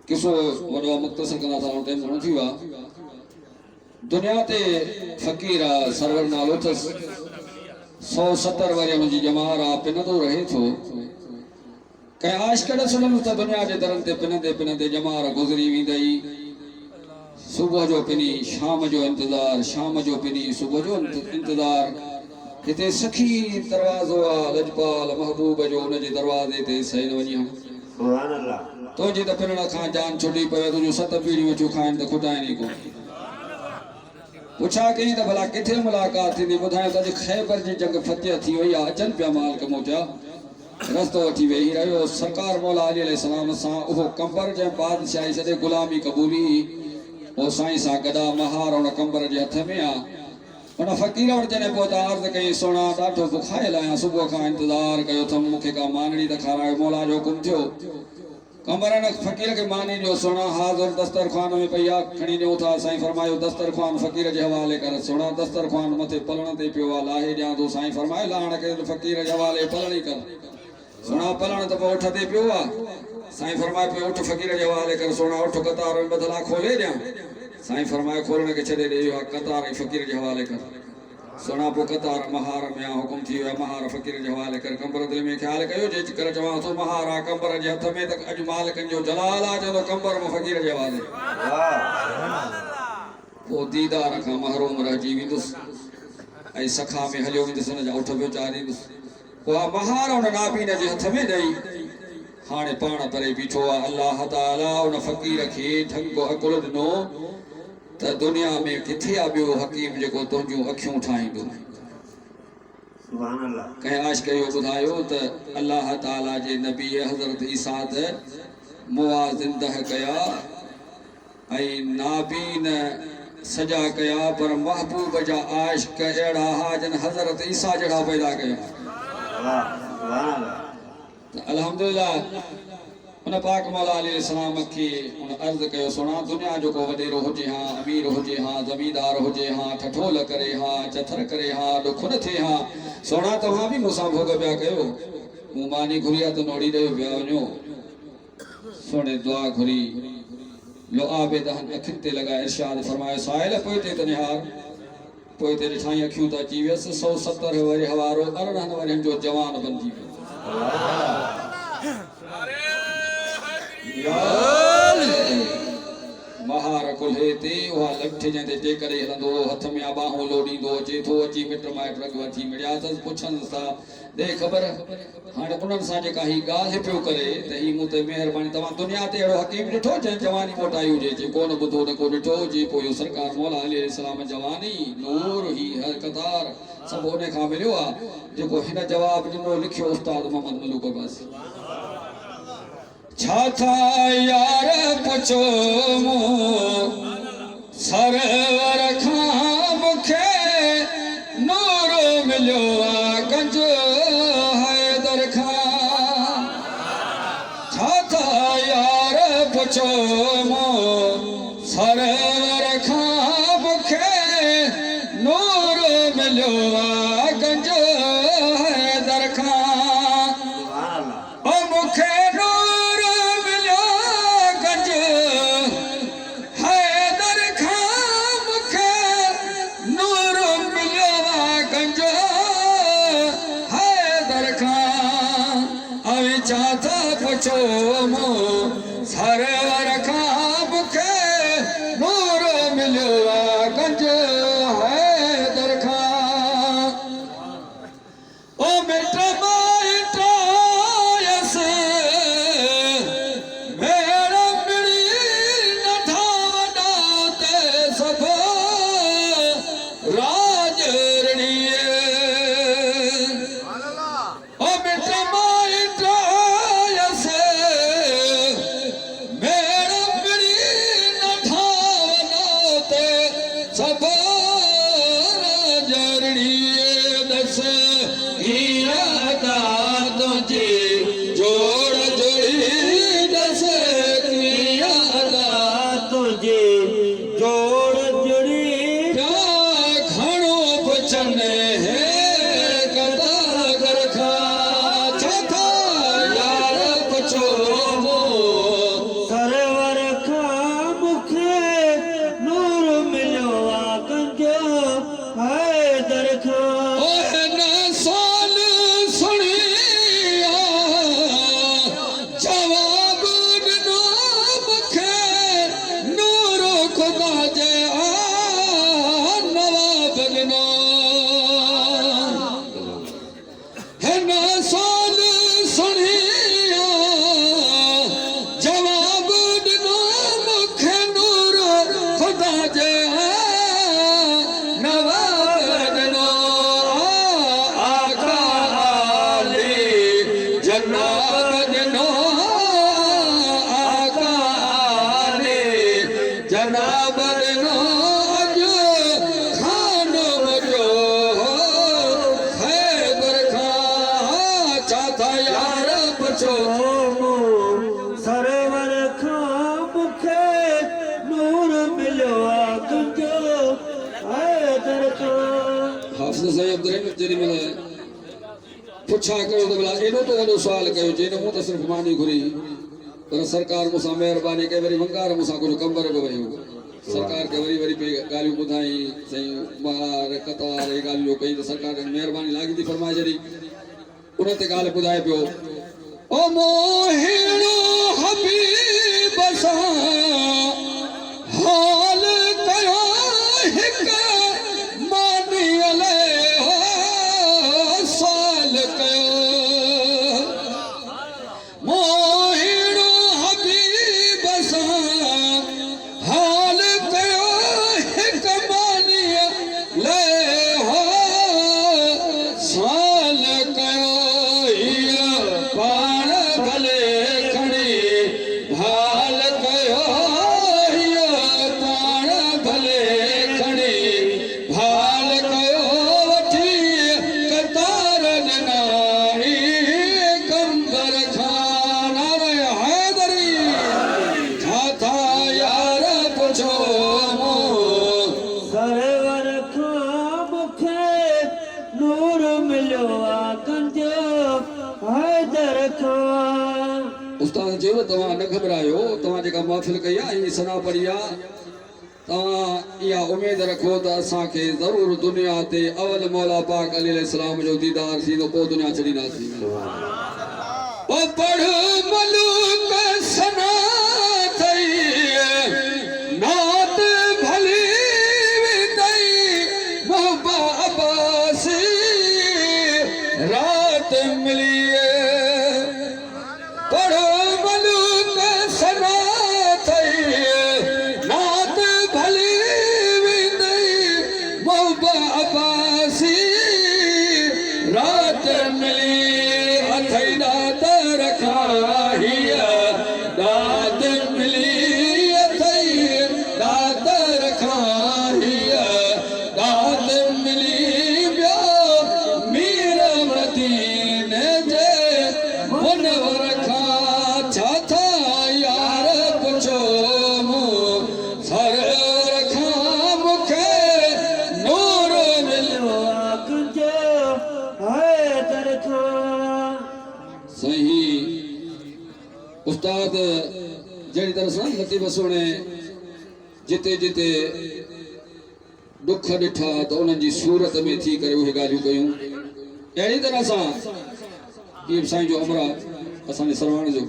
किसो वॾो मुख़्तसर कंदा था टाइम घणो थी वियो आहे दुनिया ते फ़क़ीर आहे सरवर नालो अथसि 170 वरी मुंहिंजी जमार आहे पिनंदो रहे थो कंहिं आशिक़ ॾिसंदुमि त दुनिया जे दरनि ते पिनंदे पिनंदे जमार गुज़री वेंदई सुबुह जो पिनी शाम जो इंतज़ार शाम जो पिनी सुबुह जो इंतज़ार हिते सखी दरवाज़ो आहे लजपाल महबूब जो हुनजे दरवाज़े ते सही न वञी सुभान अल्लाह तुंहिंजी त पिनण खां जान छुटी पवे तुंहिंजूं 7 पीढ़ियूं अचूं खाइनि त खुटाइनि ई कोन पुछा कई त भला किथे मुलाक़ात थींदी ॿुधायो त अॼु ख़ैबर जी जंग फतेह थी वई आहे अचनि पिया मालिक मोटिया रस्तो वठी वेही रहियो सरकार मौला अली अलैहिस्सलाम सां उहो कंबर जंहिं बादशाही सॼे ग़ुलामी क़बूली उहो साईं सां गॾा महार हुन कंबर जे हथ में आहे हुन फ़क़ीर वटि जॾहिं पहुता अर्ज़ कई सोना ॾाढो बुखायल आहियां सुबुह खां इंतज़ारु कयो अथमि मूंखे का मानड़ी त खारायो मौला जो हुकुम थियो कंबर न फ़क़ीर खे मानी ॾियो सोना हाज़ुर दस्तरख़्वान में पई आहे खणी ॾियूं था साईं फरमायो दस्तरख़्वान फ़क़ीर जे हवाले कर सोना दस्तरख़्वान मथे पलण ते पियो आहे लाहे ॾियां थो साईं फरमायो लाहण खे फ़क़ीर जे हवाले पलण ई कर सोना पलण त पोइ उठ ते पियो आहे साईं फरमाए पियो उठ फ़क़ीर जे हवाले कर सोना उठ कतार में बदला खोले ॾियां साईं फरमाए खोलण खे छॾे ॾे इहो कतार ऐं फ़क़ीर जे हवाले कर सोना पोइ कतार महार में हुकुम थी वियो महार फ़क़ीर जे हवाले कर कंबर दिलि में ख़्यालु कयो जे कर चवां थो महार आहे कंबर जे हथ में त अॼु मालिकनि जो जलाल आहे चवंदो कंबर में फ़क़ीर जे हवाले पोइ दीदार खां महरूम रहिजी वेंदुसि ऐं सखा में हलियो वेंदुसि हुनजा उठ पियो चाढ़ींदुसि पोइ महार हुन नाबीन जे हथ में ॾेई हाणे पाण परे बीठो आहे अलाह ताला हुन फ़क़ीर खे ढंगो अकुल ॾिनो त दुनिया में किथे आहे ॿियो हकीम जेको तुंहिंजूं अखियूं ठाहींदो सुभान अल्लाह कंहिं आशिक़ इहो ॿुधायो त अलाह ताला जे नबी हज़रत ईसा त मुआज़िंदह कया ऐं नाबीन सजा कया पर महबूब जा आशिक़ अहिड़ा हा जन हज़रत ईसा जहिड़ा पैदा कया सुभान अल्लाह अल्हम्दुलिल्लाह हुन पाक मौला अलैहिस्सलाम खे हुन अर्ज़ कयो सोना दुनिया जो को वॾेरो हुजे हा अमीर हुजे हा ज़मींदार हुजे हा ठठोल करे हा चथर करे हा ॾुख न थिए हा सोना तव्हां बि मूंसां भोग पिया कयो मूं मानी घुरी आहे त नोड़ी ॾेयो पिया वञो सोने दुआ घुरी लो आबे दहन अखियुनि ते लॻाए इरशाद फरमायो साहिल पोइ ते त निहार पोइ ते ॾिठाई अखियूं त अची वियसि 170 वरी हवारो 18 वरियनि जो जवान बणिजी वियो महार कुल्हे ते उहा लठ जंहिं ते करे हलंदो हथ में आबाहूं लोॾींदो अचे थो अची मिट माइट रग वठी मिड़िया अथसि पुछनि था ॾे ख़बर हाणे उन्हनि सां जेका हीअ ॻाल्हि पियो करे त हीअ मूं ते महिरबानी तव्हां दुनिया ते अहिड़ो हकीम ॾिठो जंहिं जवानी मोटाई हुजे जे कोन ॿुधो न को ॾिठो हुजे पोइ इहो सरकार मौला अली अलैहिस्सलाम जवानी नूर ही हर कतार सभु उन खां मिलियो आहे जेको हिन जवाबु ॾिनो लिखियो उस्ताद मोहम्मद मलूक अब्बासी छा था यार पुछो मूं सरवर खां मूंखे नूर मिलियो आहे गंज हैदर खां छा था यार पुछो मूं सरवर खां मूंखे नूर मिलियो आहे गंज हैदर खां ओ मूंखे पुछो मूं सरवर खां मूंखे नूर मिलियो आहे गंज हैदर खां ओ मिट माइट आयसि भेण मिड़ी नथा वॾा ते सभु राजरणीअ ओ मिट माइट जॾहिं महिल पुछा कयो त भला एॾो त वॾो सुवाल कयो चई न मूं त सिर्फ़ु मानी घुरी पर सरकार मूंसां महिरबानी कई वरी वंगार मूंसां कुझु कंबर बि वयूं सरकार खे वरी पे ॻाल्हियूं ॿुधाई साईं मार कतार इहे ॻाल्हियूं कई त सरकार महिरबानी लाॻी थी फरमाए छॾी उन ते ॻाल्हि ॿुधाए पियो ओ मोहिड़ो हबीब सां हाल कयो हिकु मानीअ साल कयो मोहिड़ो हबीब सां हाल कयो हिकु मानीअ साल कयो हीअ पाण भले खणी भाल कयो हीअ पाण भले खणी भाल कयो वठी कतार ॾिनाई कंबर खान रे हैदरी छा था यार पुछो सरवर खां मूंखे नूर मिलियो आहे कंजो हैदर खां उस्ताद चयो तव्हां न घबरायो तव्हां जेका महफ़िल कई आहे ही सना पढ़ी आहे तव्हां इहा उमेद रखो त असांखे ज़रूरु दुनिया ते अवल मौला पाक अलैहिस्सलाम जो दीदार थींदो पोइ दुनिया छॾींदासीं ओ पढ़ मलूक सना थई नात भली विदई मोहबा अब्बासी रात मिली पढ़ मलूक सना थई नात भली विदई मोहबा अब्बासी रात मिली अथई दात रखा हीअ दात मिली अथई दात रखा हीअ दात मिली ॿियो मीर मदीने जे मुनवर खां छा था यार पुछो मूं सरवर खां मूंखे नूर मिलियो कंजो हैदर खां सही उस्ताद जहिड़ी तरह सां लतीफ़ सुणे जिते जिते दुख ॾिठा त उन्हनि जी सूरत में थी करे उहे ॻाल्हियूं कयूं अहिड़ी तरह सां इहे साईं जो अमरा असांजे सरवाण जो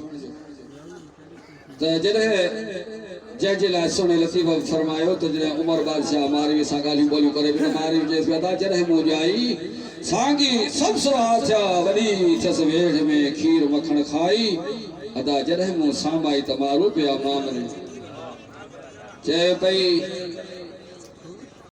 त जॾहिं जंहिंजे लाइ सुणे लतीफ़ फरमायो त जॾहिं उमर बादशाह मारवी सां ॻाल्हियूं ॿोलियूं करे मारवी चए पिया था जॾहिं मूं ॼाई साॻी सभु सुहा थिया वॾी थियसि वेढ़ में खीर मखण खाई अदा जॾहिं मूं सामाई त मारू पिया मामरे चए पई